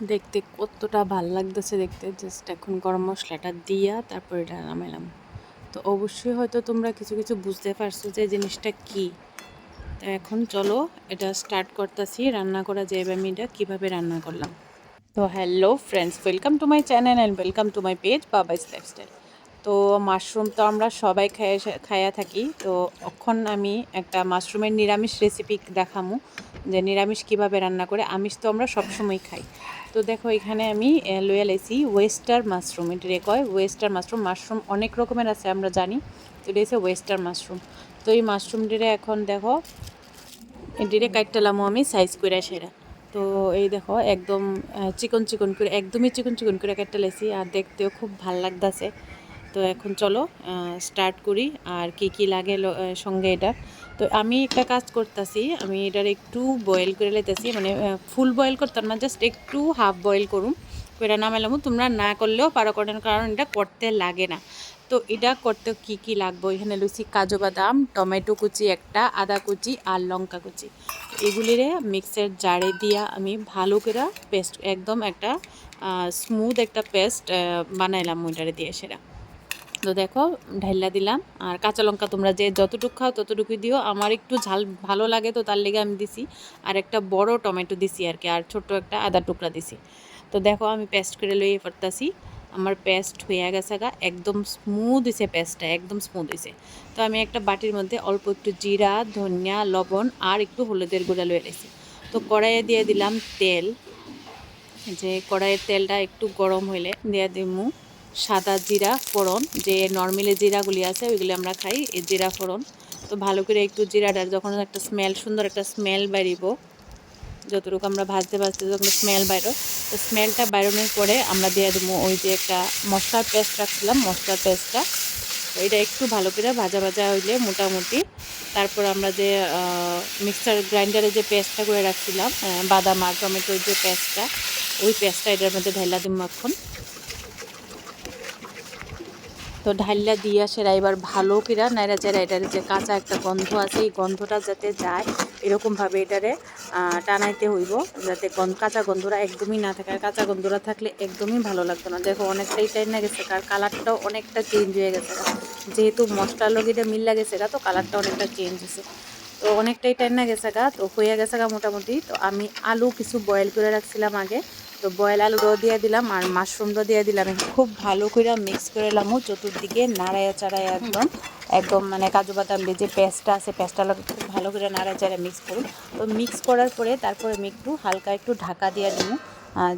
দেখতে কতটা ভাল লাগতেছে দেখতে, জাস্ট এখন গরম মশলাটা দিয়া তারপর এটা নামাইলাম। তো অবশ্যই হয়তো তোমরা কিছু কিছু বুঝতে পারছো যে জিনিসটা কি। তো এখন চলো এটা স্টার্ট করতেছি রান্না করা, যে আমি এটা কীভাবে রান্না করলাম। তো hello friends, welcome to my channel and welcome to my page Babai's lifestyle. তো মাশরুম তো আমরা সবাই খাইয়া থাকি। তো এখন আমি একটা মাশরুমের নিরামিষ রেসিপি দেখামু, যে নিরামিষ কিভাবে রান্না করে। আমিষ তো আমরা সবসময় খাই। তো দেখো এখানে আমি লইয়া লাইছি ওয়েস্টার মাশরুম। এটা কয় ওয়েস্টার মাশরুম। মাশরুম অনেক রকমের আছে আমরা জানি, তো এটা হচ্ছে ওয়েস্টার মাশরুম। তো এই মাশরুমটিরে এখন দেখো এটিরে কাটলামও আমি সাইজ করে সেরা। তো এই দেখো একদম চিকন চিকন করে, একদমই চিকন চিকন করে কাটতে লাইছি, আর দেখতেও খুব ভাল লাগতেছে। তো এখন চলো স্টার্ট করি আর কি কি লাগে সঙ্গে এটা। তো আমি একটা কাজ করতেছি, আমি এটার একটু বয়েল করে লাইতেছি, মানে ফুল বয়েল করতাম না, জাস্ট একটু হাফ বয়েল করুম করে নামাইলাম। তোমরা না করলেও পারো, কারণ এটা করতে লাগে না। তো এটা করতে কি কি লাগবে, এখানে লুচি কাজু বাদাম, টমেটো কুচি একটা, আদা কুচি আর লঙ্কা কুচি। এগুলিরে মিক্সের জারে দিয়া আমি ভালো করে পেস্ট, একদম একটা স্মুথ একটা পেস্ট বানাইলাম ওইটারে দিয়ে সেরা। তো দেখো ঢাইলা দিলাম, আর কাঁচা লঙ্কা তোমরা যে যতটুকু খাও ততটুকুই দিও। আমার একটু ঝাল ভালো লাগে তো তার লেগে আমি দিছি, আর একটা বড় টমেটো দিছি আর কি, আর ছোট্ট একটা আদা টুকরা দিছি। তো দেখো আমি পেস্ট করে লইয়ে পড়তাছি। আমার পেস্ট হয়ে গেছে গা, একদম স্মুথ হয়েছে, পেস্টটা একদম স্মুথ হয়েছে। তো আমি একটা বাটির মধ্যে অল্প একটু জিরা, ধনিয়া, লবণ আর একটু হলুদের গুঁড়া লয়ে রেখেছি। তো কড়াইয়ে দিয়ে দিলাম তেল, যে কড়াইয়ের তেলটা একটু গরম হইলে দিয়ে দিমু সাদা জিরা ফোড়ন, যে নর্মালি জিরাগুলি আছে ওইগুলি আমরা খাই, এই জিরা ফোড়ন। তো ভালো করে একটু জিরাটার যখন একটা স্মেল, সুন্দর একটা স্মেল বাইরিব, যতটুকু আমরা ভাজতে ভাজতে যখন স্মেল বাইরো, তো স্মেলটা বাইরানোর পরে আমরা দিয়ে দেবো ওই যে একটা মশলার পেস্ট রাখছিলাম, মশলার পেস্টটা। তো এটা একটু ভালো করে ভাজা ভাজা হইলে মোটামুটি, তারপর আমরা যে মিক্সার গ্রাইন্ডারে যে পেস্টটা করে রাখছিলাম বাদাম আর টমেটোর যে পেস্টটা, ওই পেস্টটা এটার মধ্যে ঢাইলা দিব এখন। তো ঢাইলা দিয়ে সেরা এবার ভালো করে নাইরা চেরা, এটার যে কাঁচা একটা গন্ধ আছে এই গন্ধটা যাতে যায় এরকমভাবে এটারে টানাইতে হইব, যাতে কাঁচা গন্ধরা একদমই না থাকে। আর কাঁচা গন্ধরা থাকলে একদমই ভালো লাগতো না। দেখো অনেকটাই টাইম না গেছে, আর কালারটাও অনেকটা চেঞ্জ হয়ে গেছে, যেহেতু মশলার লগে মিল্লা গেছে তো কালারটা অনেকটা চেঞ্জ হয়েছে। তো অনেকটাই টাইম না গেছে তো হয়ে গেছে মোটামুটি। তো আমি আলু কিছু বয়েল করে রাখছিলাম আগে, তো বয়েল আলুটাও দিয়ে দিলাম আর মাশরুমটাও দিয়ে দিলাম। খুব ভালো করে মিক্স করে এলামও, চতুর্দিকে নাড়াইয়া চাড়াইয়া একদম একদম মানে কাজু বাদাম যে পেস্টটা আছে পেস্টটা লাগে খুব ভালো করে নাড়ায় চাড়ায় মিক্স করুন। তো মিক্স করার পরে তারপরে আমি একটু হালকা একটু ঢাকা দিয়ে দিব,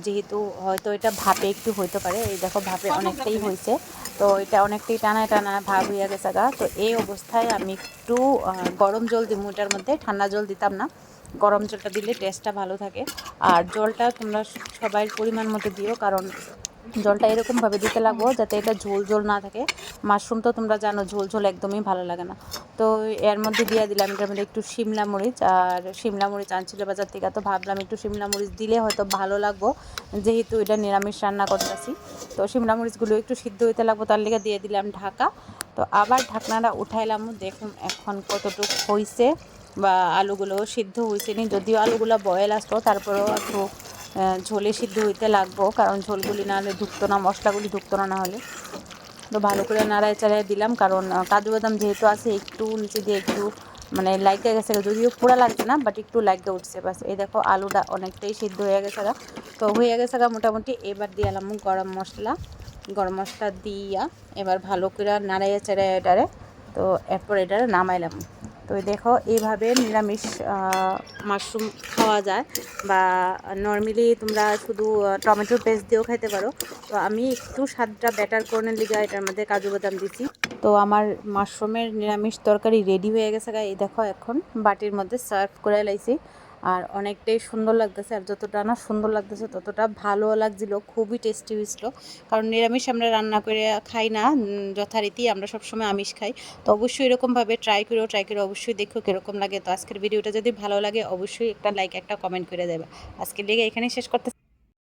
যেহেতু হয়তো এটা ভাপে একটু হইতে পারে। এই দেখো ভাপে অনেকটাই হয়েছে, তো এটা অনেকটাই টানা টানা ভাব হইয়া গেছে তো এই অবস্থায় আমি একটু গরম জল দিব এটার মধ্যে, ঠান্ডা জল দিতাম না, গরম জলটা দিলে টেস্টটা ভালো থাকে। আর জলটা তোমরা সবাই পরিমাণ মতো দিও, কারণ জলটা এরকমভাবে দিতে লাগবো যাতে এটা ঝোল ঝোল না থাকে। মাশরুম তো তোমরা জানো ঝোল ঝোল একদমই ভালো লাগে না। তো এর মধ্যে দিয়ে দিলাম এটার মধ্যে একটু শিমলা মরিচ, আর শিমলা মরিচ আনছিল বাজার থেকে, তো ভাবলাম একটু শিমলা মরিচ দিলে হয়তো ভালো লাগবো, যেহেতু এটা নিরামিষ রান্না করতেছি। তো শিমলা মরিচগুলো একটু সিদ্ধ হইতে লাগবো, তার লেগে দিয়ে দিলাম ঢাকা। তো আবার ঢাকনাটা উঠাইলাম, দেখুন এখন কতটুকু হয়েছে, বা আলুগুলোও সিদ্ধ হয়েছে নি, যদিও আলুগুলো বয়েল আসতো তারপরেও একটু ঝোলে সিদ্ধ হইতে লাগবো, কারণ ঝোলগুলি না হলে ঢুকতো না, মশলাগুলি ঢুকতো না হলে। তো ভালো করে নাড়ায় চাড়ায় দিলাম, কারণ কাজু বাদাম যেহেতু আছে একটু নিচে দিয়ে একটু মানে লাইগা গেছে, যদিও পুরা লাগছে না বাট একটু লাইগা উঠছে বাস। এই দেখো আলুটা অনেকটাই সিদ্ধ হয়ে গেছে তো হয়ে গেছে মোটামুটি। এবার দিয়ে এলাম গরম মশলা দিয়া এবার ভালো করে নাড়াইয়া চাড়াইয়া এটারে, তো এরপর এটারে নামাইলাম। তো দেখো এইভাবে নিরামিষ মাশরুম খাওয়া যায়, বা নর্মালি তোমরা শুধু টমেটোর পেস্ট দিয়েও খাইতে পারো। তো আমি একটু স্বাদটা বেটার করার লিগে এটার মধ্যে কাজু বাদাম দিছি। তো আমার মাশরুমের নিরামিষ তরকারি রেডি হয়ে গেছে এই দেখো এখন বাটির মধ্যে সার্ভ করে লাইছি, আর অনেকটাই সুন্দর লাগতেছে। আর যতটা না সুন্দর লাগতেছে ততটা ভালো লাগছিল, খুবই টেস্টি হয়েছিল। কারণ নিরামিষ আমরা রান্না করে খাই না যথারীতি, আমরা সবসময় আমিষ খাই। তো অবশ্যই এরকমভাবে ট্রাই করে অবশ্যই দেখো কীরকম লাগে। তো আজকের ভিডিওটা যদি ভালো লাগে অবশ্যই একটা লাইক একটা কমেন্ট করে দেবে। আজকের লিগে এখানেই শেষ করতে